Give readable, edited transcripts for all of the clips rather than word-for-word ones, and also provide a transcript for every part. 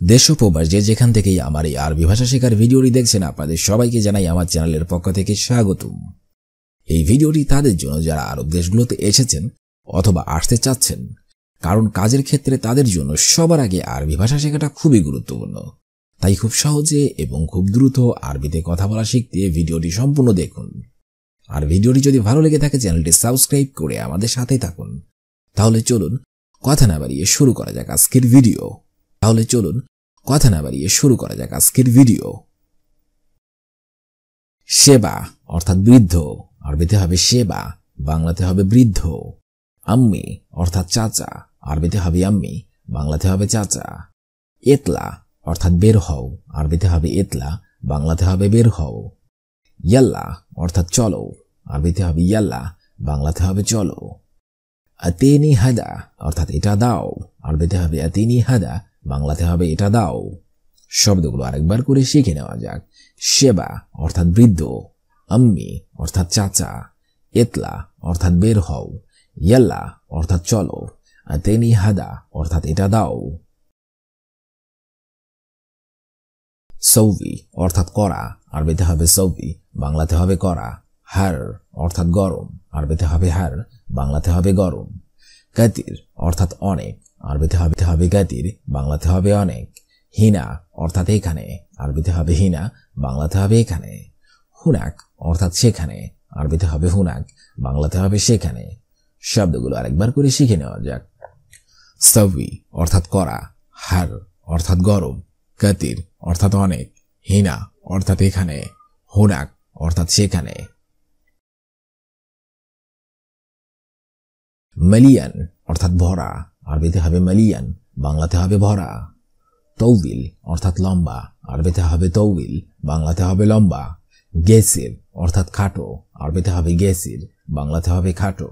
দেশ ও প্রবাস যে যেখান থেকেই আমার এই আরবি ভাষা শেখার ভিডিওটি দেখছেন, আপনাদের সবাইকে জানাই আমার চ্যানেলের পক্ষ থেকে স্বাগতম। এই ভিডিওটি তাদের জন্য যারা আরব দেশগুলোতে এসেছেন অথবা আসতে চাচ্ছেন, কারণ কাজের ক্ষেত্রে তাদের জন্য সবার আগে আরবি ভাষা শেখাটা খুবই গুরুত্বপূর্ণ। তাই খুব সহজে এবং খুব দ্রুত আরবিতে কথা বলা শিখতে ভিডিওটি সম্পূর্ণ দেখুন। আর ভিডিওটি যদি ভালো লেগে থাকে চ্যানেলটি সাবস্ক্রাইব করে আমাদের সাথেই থাকুন। তাহলে চলুন কথা না বাড়িয়ে শুরু করা যাক আজকের ভিডিও। সেবা অর্থাৎ বৃদ্ধ, আরবিতে হবে সেবা, বাংলাতে হবে বৃদ্ধ। আম্মি অর্থাৎ চাচা, আরবিতে হবে আম্মি, বাংলাতে হবে চাচা। এতলা অর্থাৎ বের হও, আরবিতে হবে এতলা, বাংলাতে হবে বের হও। ইয়াল্লা অর্থাৎ চলো, আরবিতে হবে ইয়াল্লা, বাংলাতে হবে চলো। আতিনি হাদা অর্থাৎ এটা দাও, আরবিতে হবে আতিনি হাদা, বাংলাতে হবে এটা দাও। শব্দগুলো আরেকবার করে শিখে নেওয়া যাক। সেবা অর্থাৎ বৃদ্ধ, আম্মি অর্থাৎ চাচা, এতলা অর্থাৎ বের হও, ইয়াল্লা অর্থাৎ চলো, আতিনি হাদা অর্থাৎ এটা দাও। সৌভি অর্থাৎ করা, আরবিতে হবে সৌভি, বাংলাতে হবে করা। হার অর্থাৎ গরম, আরবিতে হবে হার, বাংলাতে হবে গরম। কাতির অর্থাৎ অনেক, আরবিতে হবে কাতির, বাংলাতে হবে অনেক। হিনা অর্থাৎ এখানে, আরবিতে হবে হিনা, বাংলাতে হবে এখানে। হুনাক অর্থাৎ সেখানে, আরবিতে হবে হুনাক, বাংলাতে হবে সেখানে। শব্দগুলো আরেকবার করে শিখে নেওয়া যাক। সৌভি অর্থাৎ করা, হার অর্থাৎ গরম, কাতির অর্থাৎ অনেক, হিনা অর্থাৎ এখানে, হুনাক অর্থাৎ সেখানে। মালিয়ান অর্থাৎ ভরা, আরবিতে হবে মালিয়ান, বাংলাতে হবে ভরা। তৌবিল অর্থাৎ লম্বা, আরবিতে হবে তৌবিল, বাংলাতে হবে লম্বা। গেসির অর্থাৎ খাটো, আরবিতে হবে গেসির, বাংলাতে হবে খাটো।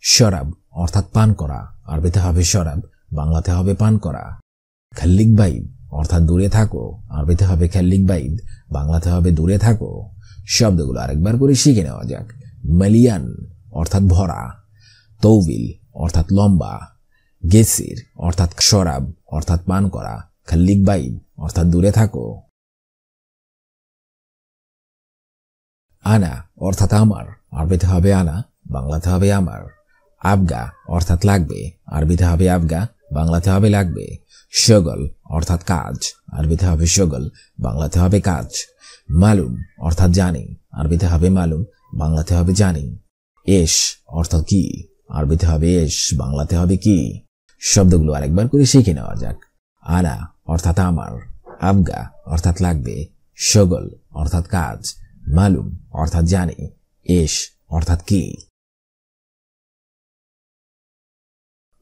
শরাব অর্থাৎ পান করা, আরবিতে হবে শরাব, বাংলাতে হবে পান করা। খাল্লিক বাইদ অর্থাৎ দূরে থাকো, আরবিতে হবে খাল্লিক বাইদ, বাংলাতে হবে দূরে থাকো। শব্দগুলো আরেকবার করে শিখে নেওয়া যাক। মালিয়ান অর্থাৎ ভরা, তৌবিল অর্থাৎ লম্বা, গেসির অর্থাৎ শরাব অর্থাৎ পান করা, খাল্লিক বাইদ অর্থাৎ দূরে থাকো। আনা অর্থাৎ আমার, আরবিতে হবে আনা, বাংলাতে হবে আমার। আবগা অর্থাৎ লাগবে, আরবিতে হবে আবগা, বাংলাতে হবে লাগবে। শগল অর্থাৎ কাজ, আরবিতে হবে শগল, বাংলাতে হবে কাজ। মালুম অর্থাৎ জানি, আরবিতে হবে মালুম, বাংলাতে হবে জানি। এশ অর্থাৎ কি, আরবিতে হবে এশ, বাংলাতে হবে কি। শব্দগুলো আরেকবার করে শিখে নেওয়া যাক। আনা অর্থাৎ আমার, আবগা অর্থাৎ লাগবে, শগল অর্থাৎ কাজ, মালুম অর্থাৎ জানি, এশ অর্থাৎ কি।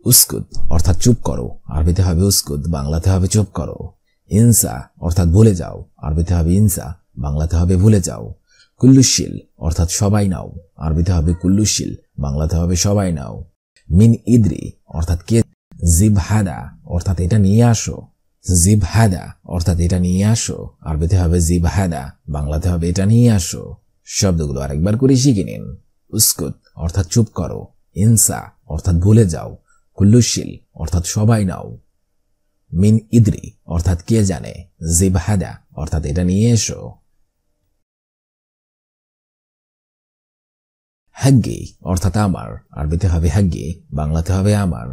উস্কুত অর্থাৎ চুপ করো, আরবিতে হবে উস্কুত, বাংলাতে হবে চুপ করো। ইনসা অর্থাৎ ভুলে যাও, আরবিতে হবে ইনসা, বাংলাতে হবে ভুলে যাও। কুল্লুশিল অর্থাৎ সবাই নাও, আরবিতে হবে কুল্লুশিল, বাংলাতে হবে সবাই নাও। মিন ইদ্রি অর্থাৎ কে। জিব হাদা অর্থাৎ এটা নিয়ে আসো, জিব হাদা অর্থাৎ এটা নিয়ে আসো, আরবিতে হবে জিব হাদা, বাংলাতে হবে এটা নিয়ে আসো। শব্দগুলো আরেকবার করে শিখে নিন। উস্কুত অর্থাৎ চুপ করো, ইনসা অর্থাৎ ভুলে যাও, কুল্লুশিল অর্থাৎ সবাই নাও। মিন ইদ্রি অর্থাৎ কে জানে, জিব হাদা অর্থাৎ এটা নিয়ে এসো। হাগ্গি অর্থাৎ আমার, আরবিতে হবে হাগ্গি, বাংলাতে হবে আমার।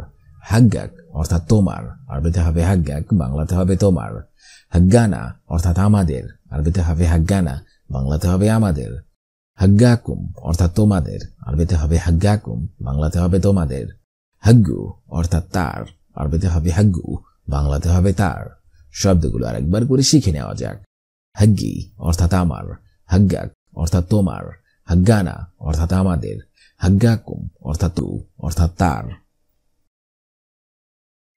হাগ্গাক অর্থাৎ তোমার, আরবিতে হবে হাগ্গাক, বাংলাতে হবে তোমার। হাগ্গানা অর্থাৎ আমাদের, আরবিতে হবে হাগ্গানা, বাংলাতে হবে আমাদের। হাগ্গাকুম অর্থাৎ তোমাদের, আরবিতে হবে হাগ্গাকুম, বাংলাতে হবে তোমাদের। হাগ্গু অর্থাৎ তার, আরবিতে হবে হাগ্গু, বাংলাতে হবে তার। শব্দগুলো আরেকবার করে শিখে নেওয়া যাক। হাগ্গি অর্থাৎ আমার, হাগ্গাক অর্থাৎ তোমার, হাগ্গানা অর্থাৎ আমাদের, হাগ্গাকুম অর্থাৎ তু অর্থাৎ তার।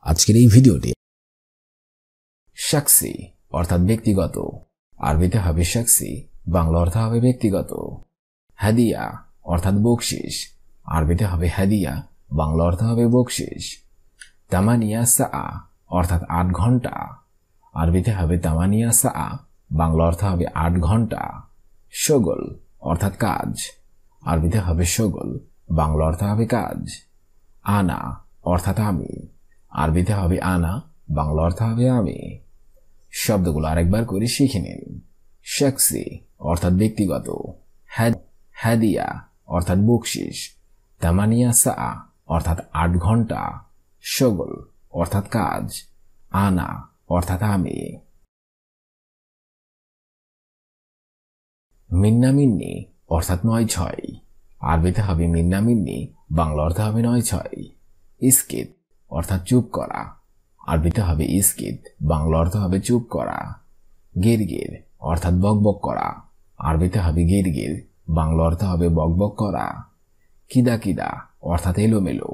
আজকের এই ভিডিওটি শাকসি অর্থাৎ ব্যক্তিগত, আরবিতে হবে শাকসি, বাংলা অর্থ হবে ব্যক্তিগত। হাদিয়া অর্থাৎ বকশিস, আরবিতে হবে হাদিয়া, বাংলা অর্থ হবে বকশিস। তামানিয়া সা অর্থাৎ 8 ঘন্টা, আরবিতে হবে তামানিয়া সা, বাংলা অর্থ হবে 8 ঘন্টা। শগল অর্থাৎ কাজ, আরবিতে হবে শগল, বাংলা অর্থ হবে কাজ। আনা অর্থাৎ আমি, আরবিতে হবে আনা, বাংলা অর্থ হবে আমি। শব্দগুলো আরেকবার করে শিখে নিন। শাখসি অর্থাৎ ব্যক্তিগত, হাদিয়া অর্থাৎ বকশিস, তামানিয়া সা অর্থাৎ 8 ঘন্টা, শগল অর্থাৎ কাজ, আনা অর্থাৎ আমি। মিন্না মিন্নি অর্থাৎ 9-6, আরবিতে হবে মিন্না মিন্নি, বাংলা অর্থ হবে 9-6। ইস্কিত অর্থাৎ চুপ করা, আরবিতে হবে ইস্কিত, বাংলা অর্থ হবে চুপ করা। গিরগির অর্থাৎ বকবক করা, আরবিতে হবে গিরগির, বাংলা অর্থ হবে বকবক করা। কিদা কিদা অর্থাৎ এলোমেলো,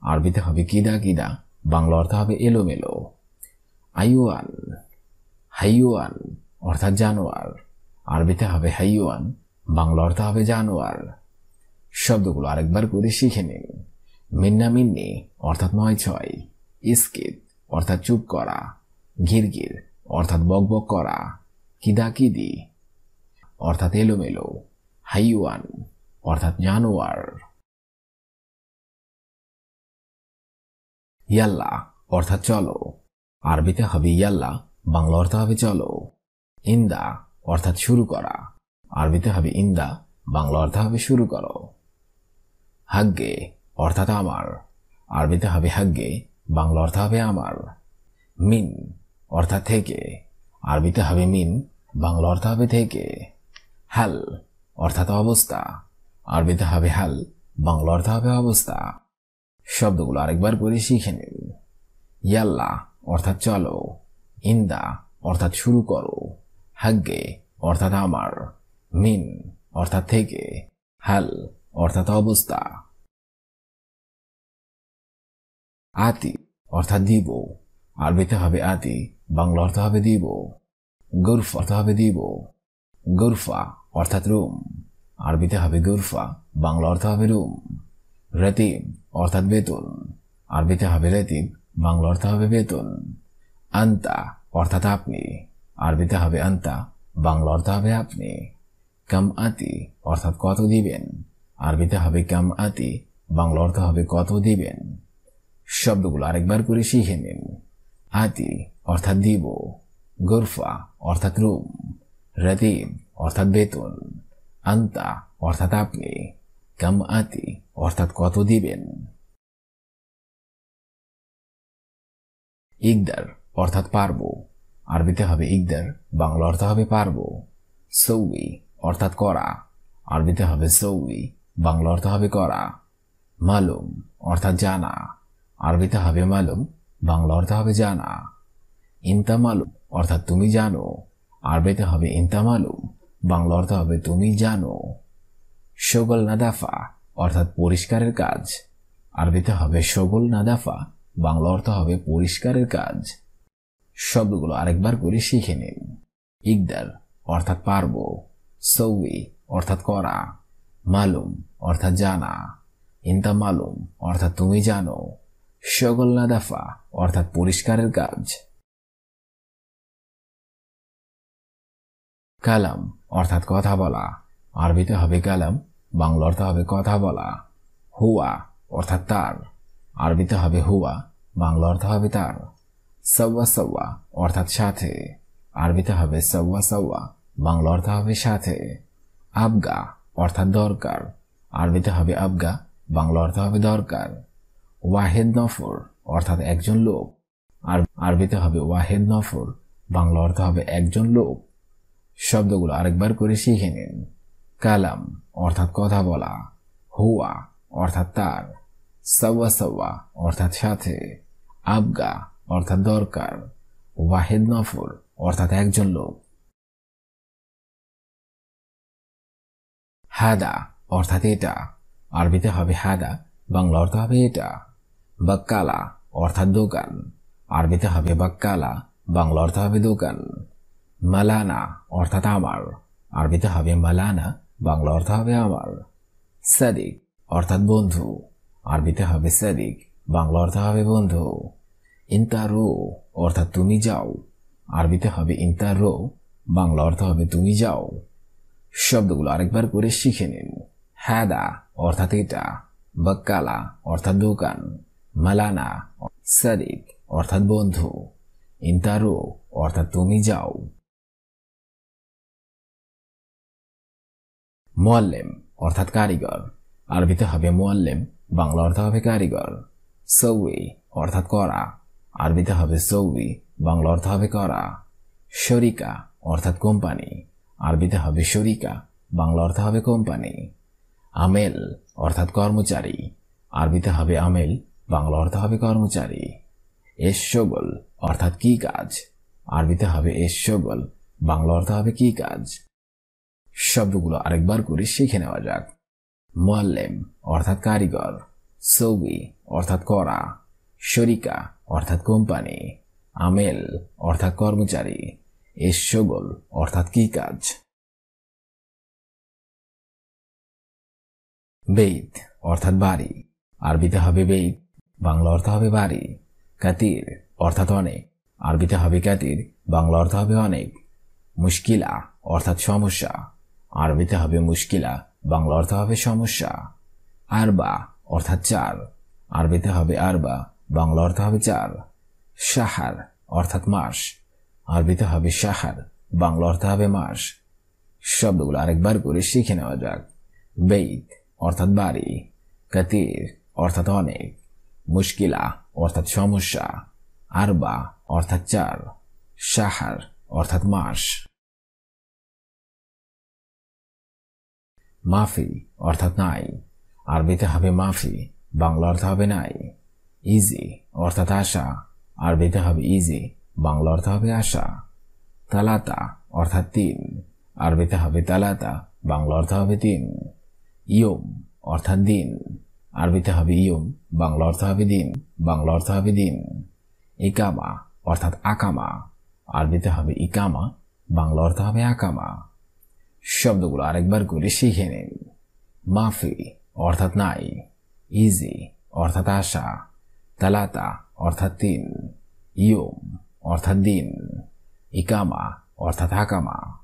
আরবিতে হবে কিদা কিদা, বাংলা অর্থ হবে এলোমেলো। আইওয়ান হাইওয়ান অর্থাৎ জানোয়ার, আরবিতে হবে হাইওয়ান, বাংলা অর্থ হবে জানোয়ার। শব্দগুলো আরেকবার করে শিখে নিন। মিন্না মিন্নি অর্থাৎ 9-6, ইস্কিত অর্থাৎ চুপ করা, গিরগির অর্থাৎ বকবক করা, কিদাকিদি অর্থাৎ এলোমেলো, হাইওয়ান অর্থাৎ জানোয়ার। ইয়াল্লা অর্থাৎ চলো, আরবিতে হবে ইয়াল্লা, বাংলা অর্থ হবে চলো। ইন্দা অর্থাৎ শুরু করা, আরবিতে হবে ইন্দা, বাংলা অর্থ হবে শুরু করো। হাগ্গে অর্থাৎ আমার, আরবিতে হবে হাগ্গে, বাংলা অর্থ হবে আমার। মিন অর্থাৎ থেকে, আরবিতে হবে মিন, বাংলা অর্থ হবে থেকে। হাল অর্থাৎ অবস্থা, আরবিতে হবে হাল, বাংলা অর্থ হবে অবস্থা। শব্দগুলো আরেকবার করে শিখে নিন। ইয়াল্লা অর্থাৎ চলো, ইন্দা অর্থাৎ শুরু করো, হাগ্গে অর্থাৎ আমার, মিন অর্থাৎ থেকে, হাল অর্থাৎ অবস্থা। আতি অর্থাৎ দিব, আরবিতে হবে আতি, বাংলা অর্থ হবে দিব। গুরফা অর্থ হবে দিব, গুরফা অর্থাৎ রুম, আরবিতে হবে গুরফা, বাংলা অর্থ হবে রুম। রতিব অর্থাৎ বেতন, আরবিতে হবে রতিব, বাংলা অর্থ হবে বেতন। আন্তা অর্থাৎ আপনি, আরবিতে হবে আন্তা, বাংলা অর্থ হবে আপনি। কাম আতি অর্থাৎ কত দিবেন, আরবিতে হবে কাম আতি, বাংলা অর্থ হবে কত দিবেন। শব্দগুলো আরেকবার করে শিখে নিন। আতি অর্থাৎ দিব, গুরফা অর্থাৎ রুম, রতিব অর্থাৎ বেতন, আন্তা অর্থাৎ আপনি, কাম আতি অর্থাৎ কত দিবেন। ইকদার অর্থাৎ পারবো, আরবিতে হবে ইকদার, বাংলা অর্থ হবে পারবো। সৌই অর্থাৎ করা, আরবিতে হবে সৌই, বাংলা অর্থ হবে করা। মালুম অর্থাৎ জানা, আরবিতে হবে মালুম, বাংলা অর্থ হবে জানা। ইনতা মালুম অর্থাৎ তুমি জানো, আরবিতে হবে ইনতা মালুম, বাংলা অর্থ হবে তুমি জানো। শগল নাদাফা অর্থাৎ পরিষ্কারের কাজ, আরবিতে হবে শগল নাদাফা, বাংলা অর্থ হবে পরিষ্কারের কাজ। শব্দগুলো আরেকবার করে শিখে নিন। ইকদার অর্থাৎ পারবো, সৌই অর্থাৎ করা, মালুম অর্থাৎ জানা, ইনতা মালুম অর্থাৎ তুমি জানো, শগল নাদাফা অর্থাৎ পরিষ্কারের কাজ। কালাম অর্থাৎ কথা বলা, আরবিতে হবে কালাম, বাংলা অর্থ হবে কথা বলা। হুয়া অর্থাৎ তার, আরবিতে হবে হুয়া, বাংলা অর্থ হবে তার। সওয়া সওয়া অর্থাৎ সাথে, আরবিতে হবে সওয়া সওয়া, বাংলা অর্থ হবে সাথে। আবগা অর্থাৎ দরকার, আরবিতে হবে আবগা, বাংলা অর্থ হবে দরকার। ওয়াহেদ নফর অর্থাৎ একজন লোক, আরবিতে হবে ওয়াহেদ নফর, বাংলা অর্থ হবে একজন লোক। শব্দগুলো আরেকবার করে শিখে নিন। কালাম অর্থাৎ কথা বলা, হুয়া অর্থাৎ তার, সওয়া সওয়া অর্থাৎ সাথে, আবগা অর্থাৎ দরকার, ওয়াহেদ নফর অর্থাৎ একজন লোক। হাদা অর্থাৎ এটা, আরবিতে হবে হাদা, বাংলা অর্থ হবে এটা। বাক্কালা অর্থাৎ দোকান, আরবিতে হবে বাক্কালা, বাংলা অর্থ হবে দোকান। মালানা অর্থাৎ আমার, আরবিতে হবে মালানা, বাংলা অর্থ হবে আমার। সাদিক অর্থাৎ বন্ধু, আরবিতে হবে সাদিক, বাংলা অর্থ হবে বন্ধু। ইন্তারো অর্থাৎ তুমি যাও, আরবিতে হবে ইন্তারো, বাংলা অর্থ হবে তুমি যাও। শব্দগুলো আরেকবার করে শিখে নিন। হাদা অর্থাৎ এটা, বাক্কালা অর্থাৎ দোকান, মালানা সাদিক অর্থাৎ বন্ধু, ইন্তারো অর্থাৎ তুমি যাও। মুআল্লিম অর্থাৎ কারিগর, আরবিতে হবে মুআল্লিম, বাংলা অর্থ হবে কারিগর। সৌই অর্থাৎ করা, আরবিতে হবে সৌই, বাংলা অর্থ হবে করা। শরিকা অর্থাৎ কোম্পানি, আরবিতে হবে শরিকা, বাংলা অর্থ হবে কোম্পানি। আমেল অর্থাৎ কর্মচারী, আরবিতে হবে আমেল, বাংলা অর্থ হবে কর্মচারী। এশগল অর্থাৎ কি কাজ, আরবিতে হবে এশগল, বাংলা অর্থ হবে কি কাজ। শব্দগুলো আরেকবার করে শিখে নেওয়া যাক। মুআল্লিম অর্থাৎ কারিগর, সৌই অর্থাৎ করা, শরিকা অর্থাৎ কোম্পানি, আমেল অর্থাৎ কর্মচারী, এশগল অর্থাৎ কি কাজ। বেইত অর্থাৎ বাড়ি, আরবিতে হবে বেইত, বাংলা অর্থ হবে বাড়ি। কাতির অর্থাৎ অনেক, আরবিতে হবে কাতির, বাংলা অর্থ হবে অনেক। মুশকিলা অর্থাৎ সমস্যা, আরবিতে হবে মুশকিলা, বাংলা অর্থ হবে সমস্যা। আরবা অর্থাৎ চার, আরবিতে হবে আরবা, বাংলা অর্থ হবে চার। শাহার অর্থাৎ মাস, আরবিতে হবে শাহার, বাংলা অর্থ হবে মাস। শব্দগুলো আরেকবার করে শিখে নেওয়া যাক। বেইত অর্থাৎ বাড়ি, কাতির অর্থাৎ অনেক, মুশকিলা অর্থাৎ সমস্যা, আরবা অর্থাৎ চার, শাহার অর্থাৎ মাস। মাফি অর্থাৎ নাই, আরবিতে হবে মাফি, বাংলা অর্থ হবে নাই। ইজি অর্থাৎ আশা, আরবিতে হবে ইজি, বাংলা অর্থ হবে আশা। তালাতা অর্থাৎ তিন, আরবিতে হবে তালাতা, বাংলা অর্থ হবে তিন। ইয়ম অর্থাৎ দিন, আরবিতে হবে ইয়ম, বাংলা অর্থ হবে দিন, বাংলা অর্থ হবে দিন। ইকামা অর্থাৎ আকামা, আরবিতে হবে ইকামা, বাংলা অর্থ হবে আকামা। শব্দগুলো আরেকবার করে শিখে নিন। মাফি অর্থাৎ নাই, ইজি অর্থাৎ আশা, তালাতা অর্থাৎ তিন, ইয়ম অর্থাৎ দিন, ইকামা অর্থাৎ আকামা।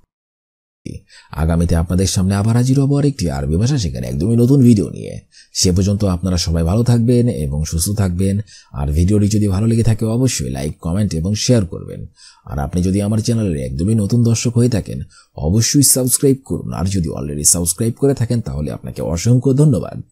আগামীতে আপনাদের সামনে আবার হাজির হব আরেকটি আরবি ভাষা শেখার একদমই নতুন ভিডিও নিয়ে। সে পর্যন্ত আপনারা সবাই ভালো থাকবেন এবং সুস্থ থাকবেন। আর ভিডিওটি যদি ভালো লেগে থাকে অবশ্যই লাইক, কমেন্ট এবং শেয়ার করবেন। আর আপনি যদি আমার চ্যানেলের একদমই নতুন দর্শক হয়ে থাকেন অবশ্যই সাবস্ক্রাইব করুন। আর যদি অলরেডি সাবস্ক্রাইব করে থাকেন তাহলে আপনাকে অসংখ্য ধন্যবাদ।